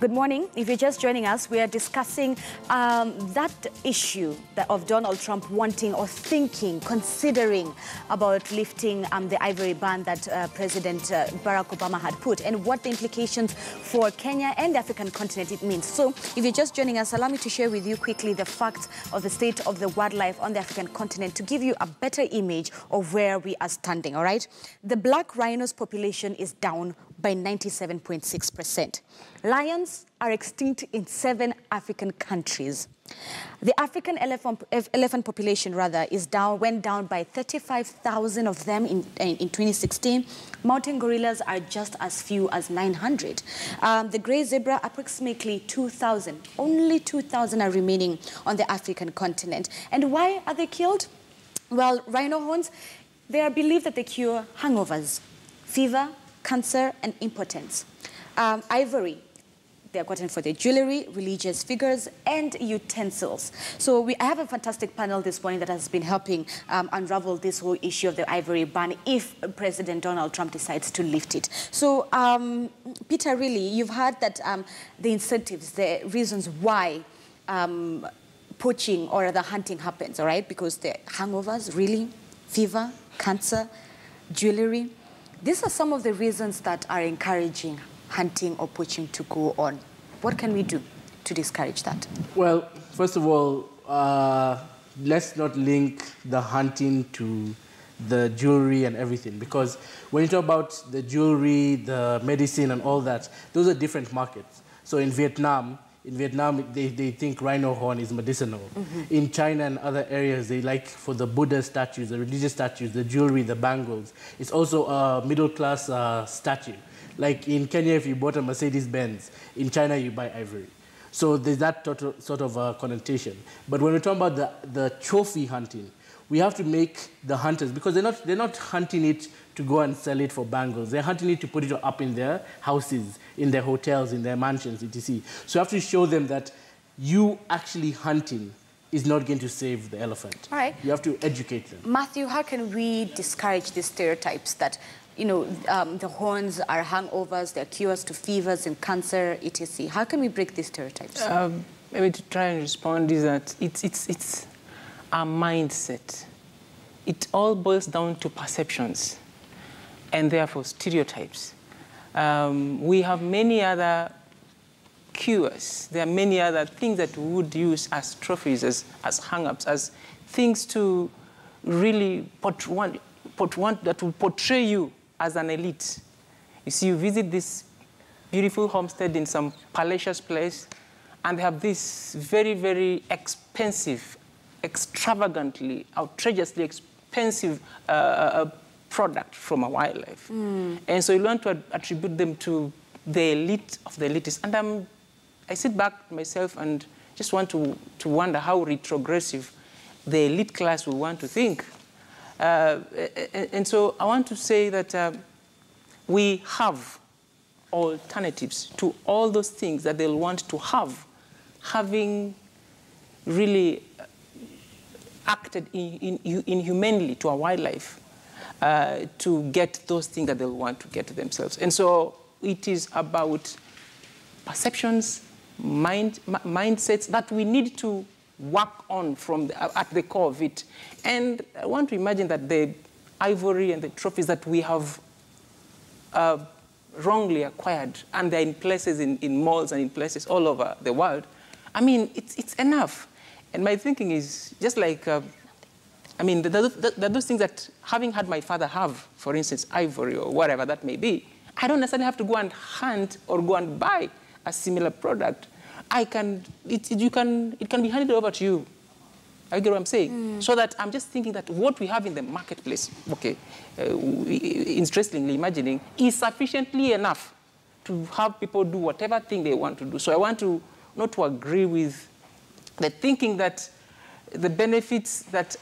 Good morning. If you're just joining us, we are discussing that issue of Donald Trump wanting or thinking, considering about lifting the ivory ban that President Barack Obama had put, and what the implications for Kenya and the African continent it means. So if you're just joining us, allow me to share with you quickly the facts of the state of the wildlife on the African continent to give you a better image of where we are standing, all right? The black rhino's population is down by 97.6%. Lions are extinct in 7 African countries. The African elephant population, went down by 35,000 of them in 2016. Mountain gorillas are just as few as 900. The grey zebra, approximately 2,000. Only 2,000 are remaining on the African continent. And why are they killed? Well, rhino horns, they are believed that they cure hangovers, fever, cancer, and impotence. Ivory, they are gotten for their jewelry, religious figures, and utensils. So I have a fantastic panel this morning that has been helping unravel this whole issue of the ivory ban if President Donald Trump decides to lift it. So, Peter, really, you've heard that the incentives, the reasons why poaching or rather hunting happens, all right? Because the hangovers, really, fever, cancer, jewelry. These are some of the reasons that are encouraging hunting or poaching to go on. What can we do to discourage that? Well, first of all, let's not link the hunting to the jewelry and everything, because when you talk about the jewelry, the medicine and all that, those are different markets. So in Vietnam, they think rhino horn is medicinal. Mm-hmm. In China and other areas, they like for the Buddha statues, the religious statues, the jewelry, the bangles. It's also a middle-class statue. Like in Kenya, if you bought a Mercedes-Benz, in China, you buy ivory. So there's that sort of connotation. But when we talk about the trophy hunting, we have to make the hunters, because they're not hunting it to go and sell it for bangles. They're hunting it to put it up in their houses, in their hotels, in their mansions, etc. So you have to show them that you actually hunting is not going to save the elephant. All right. You have to educate them. Matthew, how can we discourage these stereotypes that, you know, the horns are hangovers, they're cures to fevers and cancer, etc.? How can we break these stereotypes? Maybe to try and respond is that it's a mindset. It all boils down to perceptions and therefore stereotypes. We have many other cures. There are many other things that we would use as trophies, as hang-ups, as things to really that will portray you as an elite. You see, you visit this beautiful homestead in some palatial place, and they have this very, very expensive, extravagantly, outrageously expensive product from a wildlife. Mm. And so you want to attribute them to the elite of the elitists. And I sit back myself and just want to wonder how retrogressive the elite class will want to think. And so I want to say that we have alternatives to all those things that they'll want to have, having really acted inhumanely to our wildlife to get those things that they'll want to get to themselves. And so it is about perceptions, mindsets that we need to work on at the core of it. And I want to imagine that the ivory and the trophies that we have wrongly acquired, and they're in places in malls and in places all over the world, I mean, it's enough. And my thinking is just like, I mean, there are those things that, having had my father have, for instance, ivory or whatever that may be, I don't necessarily have to go and hunt or go and buy a similar product. It can be handed over to you. I get what I'm saying? Mm. So that I'm just thinking that what we have in the marketplace, okay, interestingly imagining, is sufficiently enough to have people do whatever thing they want to do. So I want to not to agree with the thinking that the benefits that,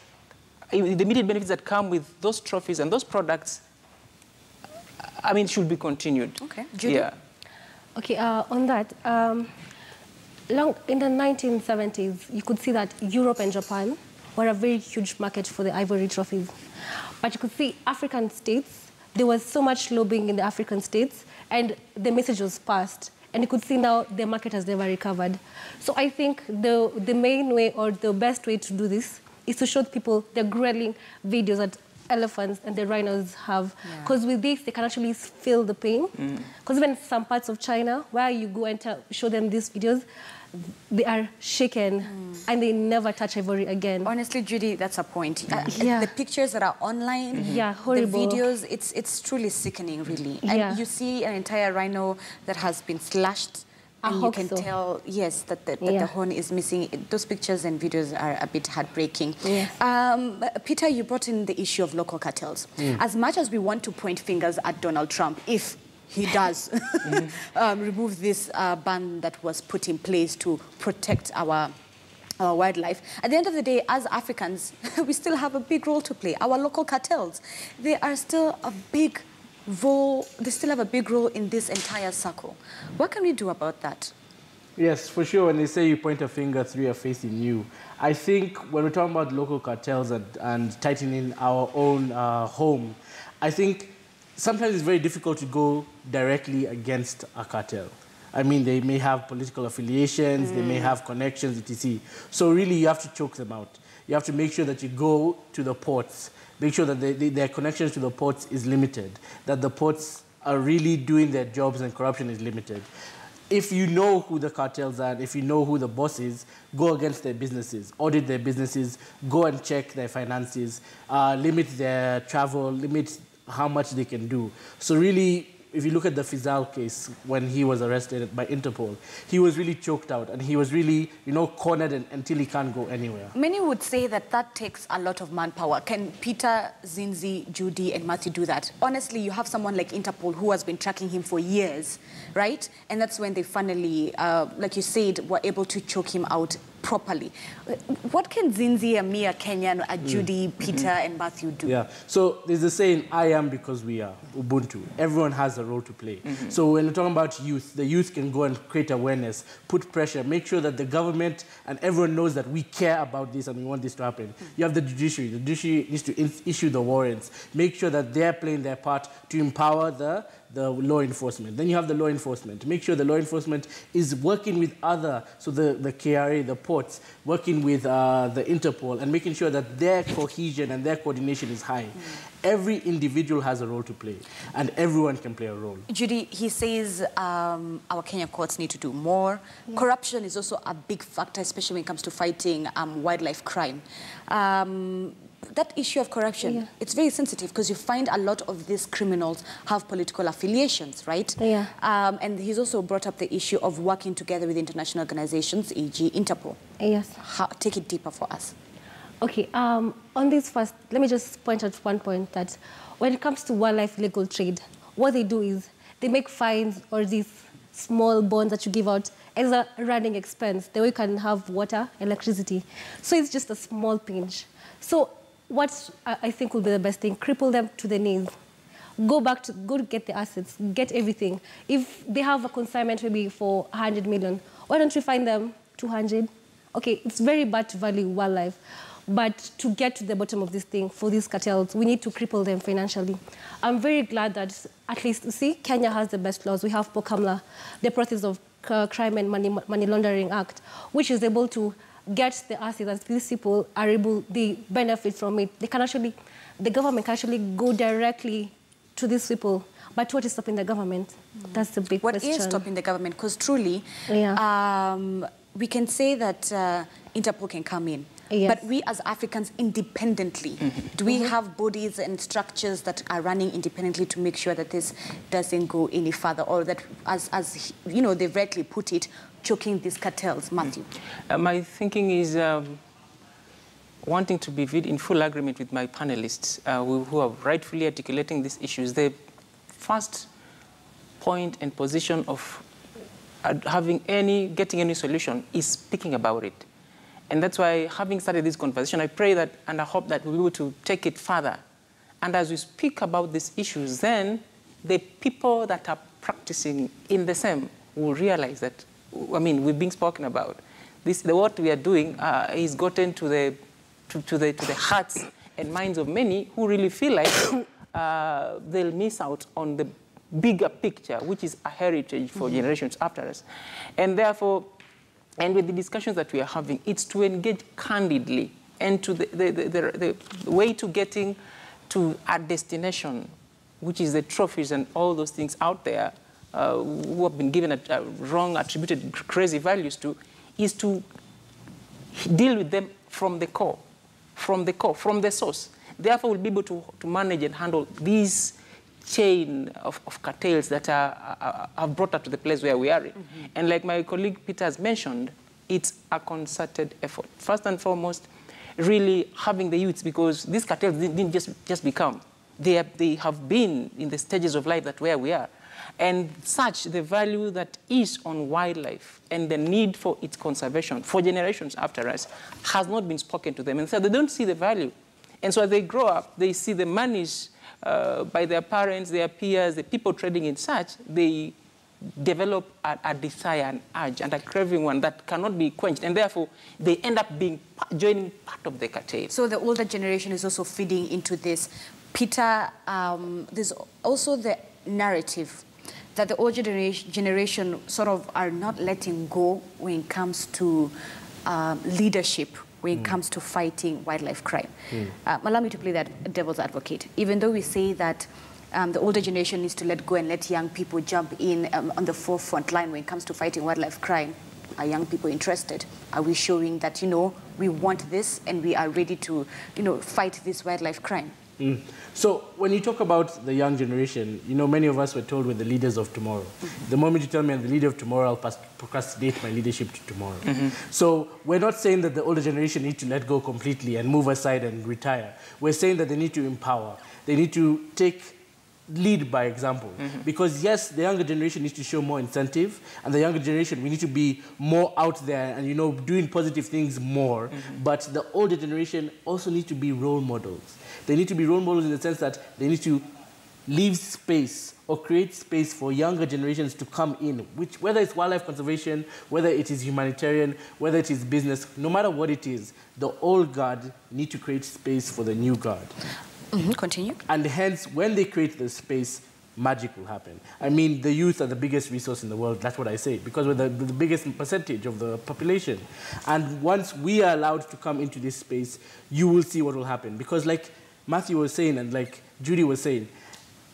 the immediate benefits that come with those trophies and those products, I mean, should be continued. Okay, Judy? Yeah. Okay, on that, in the 1970s, you could see that Europe and Japan were a very huge market for the ivory trophies. But you could see African states, there was so much lobbying in the African states, and the message was passed. And you could see now the market has never recovered. So I think the main way or the best way to do this is to show people the grueling videos that elephants and the rhinos have. Because with this, they can actually feel the pain. Because even some parts of China, where you go and show them these videos, they are shaken and they never touch ivory again. Honestly, Judy, that's a point. The pictures that are online, horrible. the videos, it's truly sickening, really. And you see an entire rhino that has been slashed, and you can tell, yes, that the horn is missing. Those pictures and videos are a bit heartbreaking. Peter, you brought in the issue of local cartels. As much as we want to point fingers at Donald Trump, if he does remove this ban that was put in place to protect our wildlife. At the end of the day, as Africans, we still have a big role to play. Our local cartels, they are still a big role, they still have a big role in this entire circle. What can we do about that? Yes, for sure. When they say you point a finger, three are facing you. I think when we're talking about local cartels and tightening our own home, I think sometimes it's very difficult to go directly against a cartel. I mean, they may have political affiliations, they may have connections, etc. So really, you have to choke them out. You have to make sure that you go to the ports, make sure that their connections to the ports is limited, that the ports are really doing their jobs and corruption is limited. If you know who the cartels are, if you know who the boss is, go against their businesses, audit their businesses, go and check their finances, limit their travel, limit how much they can do. So really, if you look at the Fizal case, when he was arrested by Interpol, he was really choked out and he was really, cornered until he can't go anywhere. Many would say that that takes a lot of manpower. Can Peter, Zinzi, Judy, and Matthew do that? Honestly, you have someone like Interpol who has been tracking him for years, right? And that's when they finally, like you said, were able to choke him out properly. What can Zinzi, Mia, Kenyan, Judy, Peter, and Matthew do? Yeah, so there's a saying, I am because we are, Ubuntu. Everyone has a role to play. So when we're talking about youth, the youth can go and create awareness, put pressure, make sure that the government and everyone knows that we care about this and we want this to happen. You have the judiciary. The judiciary needs to issue the warrants, make sure that they're playing their part to empower the law enforcement. Then you have the law enforcement. Make sure the law enforcement is working with so the KRA, the ports, working with the Interpol and making sure that their cohesion and their coordination is high. Every individual has a role to play and everyone can play a role. Judy, he says our Kenya courts need to do more. Corruption is also a big factor, especially when it comes to fighting wildlife crime. That issue of corruption, it's very sensitive because you find a lot of these criminals have political affiliations, right? And he's also brought up the issue of working together with international organizations, e.g. Interpol. Take it deeper for us. Okay, on this first, let me just point out one point that when it comes to wildlife legal trade, what they do is they make fines or these small bonds that you give out as a running expense. The way you can have water, electricity. So it's just a small pinch. So what I think will be the best thing, cripple them to the knees. Go get the assets, get everything. If they have a consignment maybe for 100 million, why don't you find them 200? Okay, it's very bad to value wildlife. But to get to the bottom of this thing, for these cartels, we need to cripple them financially. I'm very glad that at least, Kenya has the best laws. We have POCAMLA, the Process of Crime and Money Laundering Act, which is able to get the assets that these people are able, they benefit from it. They can actually, the government can actually go directly to these people. But what is stopping the government? That's the big question. What is stopping the government? Because truly, we can say that Interpol can come in. But we as Africans independently, do we have bodies and structures that are running independently to make sure that this doesn't go any further, or that, as you know, they've rightly put it, choking these cartels? Matthew? My thinking is wanting to be in full agreement with my panelists who are rightfully articulating these issues. The first point and position of getting any solution is speaking about it. And that's why, having started this conversation, I pray that and I hope that we'll be able to take it further. And as we speak about these issues, then the people that are practicing in the same will realize that, I mean, we're being spoken about. What we are doing is gotten to the hearts and minds of many who really feel like they'll miss out on the bigger picture, which is a heritage for generations after us. And therefore, and with the discussions that we are having, it's to engage candidly and to the way to getting to a destination, which is the trophies and all those things out there who have been given a wrong attributed crazy values to, is to deal with them from the core, from the source. Therefore, we'll be able to manage and handle these chain of cartels that have brought us to the place where we are. And like my colleague Peter has mentioned, it's a concerted effort. First and foremost, really having the youths, because these cartels didn't just become. They have been in the stages of life that where we are. And such, the value that is on wildlife and the need for its conservation for generations after us has not been spoken to them. And so they don't see the value. And so as they grow up, they see the monies by their parents, their peers, the people trading in such, they develop a desire, an urge, and a craving one that cannot be quenched. And therefore, they end up joining part of the cartel. So the older generation is also feeding into this. Peter, there's also the narrative that the older generation sort of are not letting go when it comes to leadership, when it comes to fighting wildlife crime. Allow me to play that devil's advocate. Even though we say that the older generation needs to let go and let young people jump in on the forefront line when it comes to fighting wildlife crime, are young people interested? Are we showing that, you know, we want this and we are ready to, you know, fight this wildlife crime? So when you talk about the young generation, you know, many of us were told we're the leaders of tomorrow. The moment you tell me I'm the leader of tomorrow, I'll procrastinate my leadership to tomorrow. So we're not saying that the older generation need to let go completely and move aside and retire. We're saying that they need to empower. They need to lead by example. Because yes, the younger generation needs to show more incentive, and the younger generation, we need to be more out there and, you know, doing positive things more. But the older generation also needs to be role models. They need to be role models in the sense that they need to leave space or create space for younger generations to come in, which, whether it's wildlife conservation, whether it is humanitarian, whether it is business, no matter what it is, the old guard need to create space for the new guard. Continue. And hence, when they create the space, magic will happen. I mean, the youth are the biggest resource in the world. That's what I say, because we're the biggest percentage of the population. And once we are allowed to come into this space, you will see what will happen. Because like Matthew was saying, and like Judy was saying,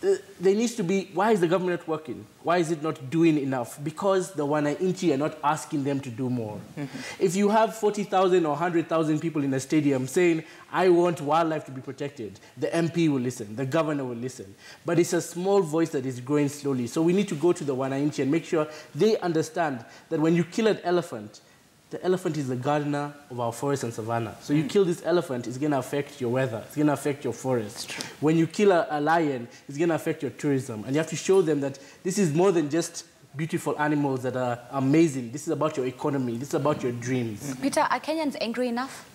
there needs to be, why is the government not working? Why is it not doing enough? Because the Wananchi are not asking them to do more. If you have 40,000 or 100,000 people in a stadium saying, I want wildlife to be protected, the MP will listen, the governor will listen. But it's a small voice that is growing slowly. So we need to go to the Wananchi and make sure they understand that when you kill an elephant, the elephant is the gardener of our forest and savanna. So you kill this elephant, it's going to affect your weather. It's going to affect your forest. When you kill a lion, it's going to affect your tourism. And you have to show them that this is more than just beautiful animals that are amazing. This is about your economy. This is about your dreams. Peter, are Kenyans angry enough?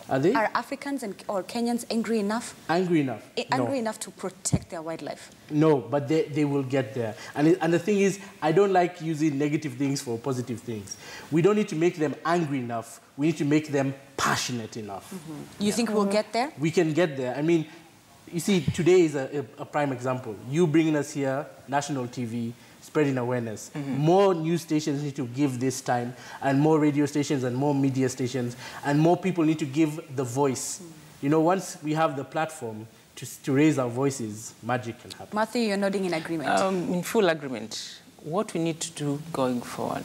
Are they? Are Africans or Kenyans angry enough? Angry enough? Angry enough to protect their wildlife? No, but they will get there. And the thing is, I don't like using negative things for positive things. We don't need to make them angry enough. We need to make them passionate enough. You think we'll get there? We can get there. I mean, you see, today is a prime example. You bringing us here, national TV, spreading awareness. More news stations need to give this time, and more radio stations and more media stations, and more people need to give the voice. You know, once we have the platform to raise our voices, magic can happen. Matthew, you're nodding in agreement. In full agreement. What we need to do going forward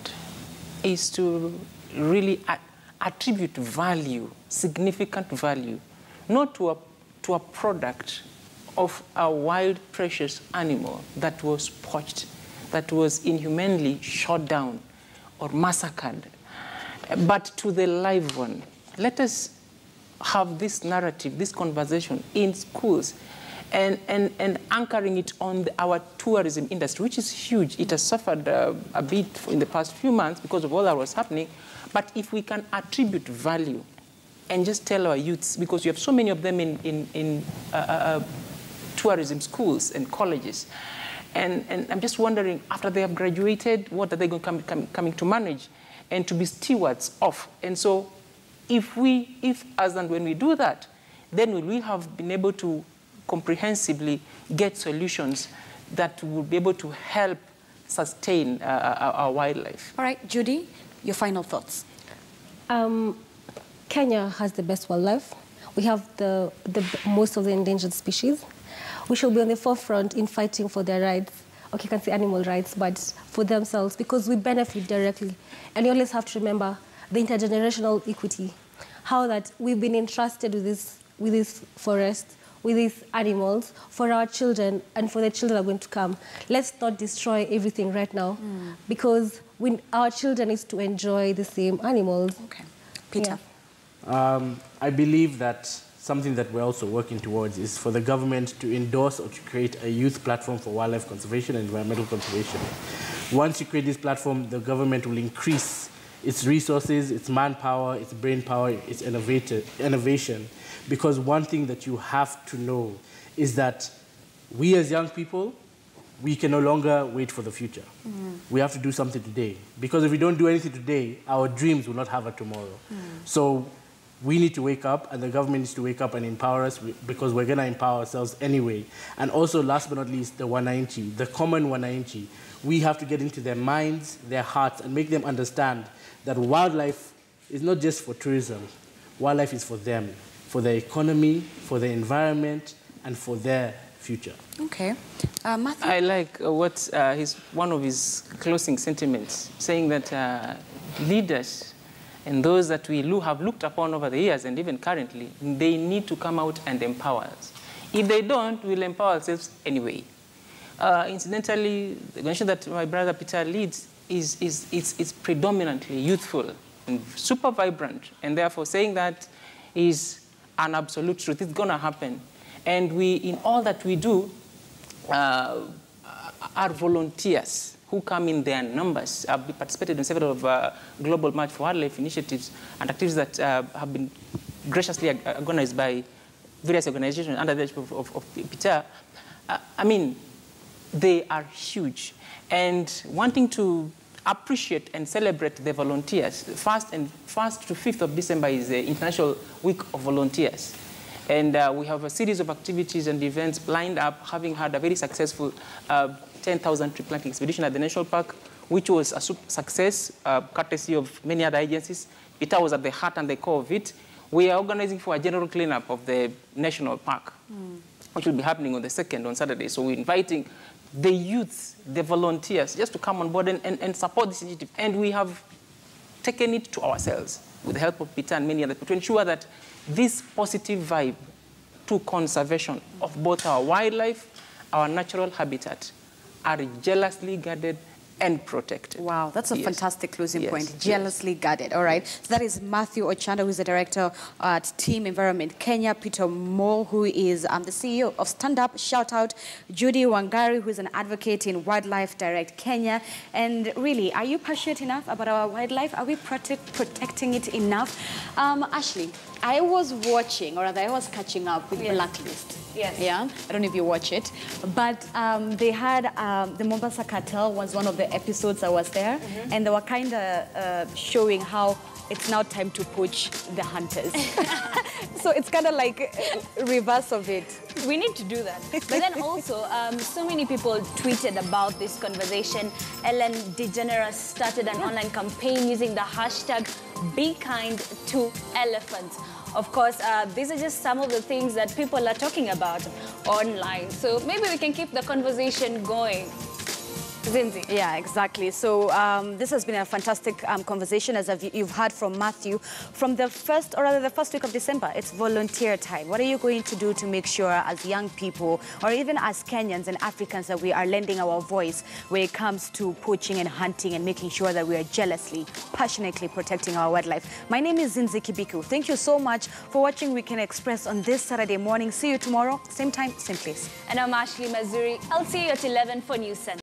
is to really attribute value, significant value, not to a product of a wild, precious animal that was poached, that was inhumanely shot down or massacred, but to the live one. Let us have this narrative, this conversation in schools, and anchoring it on our tourism industry, which is huge. It has suffered a bit in the past few months because of all that was happening. But if we can attribute value and just tell our youths, because you have so many of them in tourism schools and colleges, and I'm just wondering, after they have graduated, what are they going to coming to manage and to be stewards of? And so if as and when we do that, then will we have been able to comprehensively get solutions that would be able to help sustain our wildlife. All right, Judy, your final thoughts. Kenya has the best wildlife. We have the most of the endangered species. We should be on the forefront in fighting for their rights. Okay, you can say animal rights, but for themselves, because we benefit directly. And you always have to remember the intergenerational equity, how that we've been entrusted with this forest, with these animals, for our children and for the children that are going to come. Let's not destroy everything right now, because our children is to enjoy the same animals. Okay. Peter? Yeah. I believe that something that we're also working towards is for the government to endorse or to create a youth platform for wildlife conservation and environmental conservation. Once you create this platform, the government will increase its resources, its manpower, its brain power, its innovation. Because one thing that you have to know is that we as young people, we can no longer wait for the future. We have to do something today. Because if we don't do anything today, our dreams will not have a tomorrow. So we need to wake up, and the government needs to wake up and empower us, because we're going to empower ourselves anyway. And also, last but not least, the wananchi, the common wananchi. We have to get into their minds, their hearts, and make them understand that wildlife is not just for tourism. Wildlife is for them, for their economy, for their environment, and for their future. Okay. Matthew? I like one of his closing sentiments, saying that leaders and those that we have looked upon over the years and even currently, they need to come out and empower us. If they don't, we'll empower ourselves anyway. Incidentally, the organization that my brother Peter leads is predominantly youthful and super vibrant, and therefore saying that is an absolute truth. It's going to happen. And we, in all that we do, are volunteers who come in their numbers. I've participated in several of Global March for Wildlife initiatives and activities that have been graciously organized by various organizations under the leadership of Peter. I mean, they are huge. And wanting to appreciate and celebrate the volunteers, 1st to 5th of December is the International Week of Volunteers. And we have a series of activities and events lined up, having had a very successful 10,000 tree planting expedition at the national park, which was a success, courtesy of many other agencies. Peter was at the heart and the core of it. We are organizing for a general cleanup of the national park, which will be happening on the 2nd, on Saturday. So we're inviting the youths, the volunteers, just to come on board and support this initiative. And we have taken it to ourselves with the help of Peter and many others to ensure that this positive vibe to conservation of both our wildlife, our natural habitat, are jealously guarded and protected. Wow, that's a fantastic closing point. Jealously guarded. All right. So that is Matthew Ochanda, who is the director at Team Environment Kenya. Peter Moore, who is the CEO of Stand Up. Shout out. Judy Wangari, who is an advocate in Wildlife Direct Kenya. And really, are you passionate enough about our wildlife? Are we protecting it enough? Ashley, I was watching, or rather I was catching up with Blacklist. Yes. Yeah, I don't know if you watch it, but they had the Mombasa cartel was one of the episodes that was there, and they were kind of showing how it's now time to poach the hunters. So it's kind of like reverse of it. We need to do that. But then also, so many people tweeted about this conversation. Ellen DeGeneres started an online campaign using the hashtag #BeKindToElephants. Of course, these are just some of the things that people are talking about online. So maybe we can keep the conversation going. Zinzi. Yeah, exactly. So this has been a fantastic conversation, as you've heard from Matthew. From the first week of December, it's volunteer time. What are you going to do to make sure, as young people, or even as Kenyans and Africans, that we are lending our voice when it comes to poaching and hunting and making sure that we are jealously, passionately protecting our wildlife? My name is Zinzi Kibiku. Thank you so much for watching Weekend Express on this Saturday morning. See you tomorrow, same time, same place. And I'm Ashley Mazuri. I'll see you at 11 for News Center.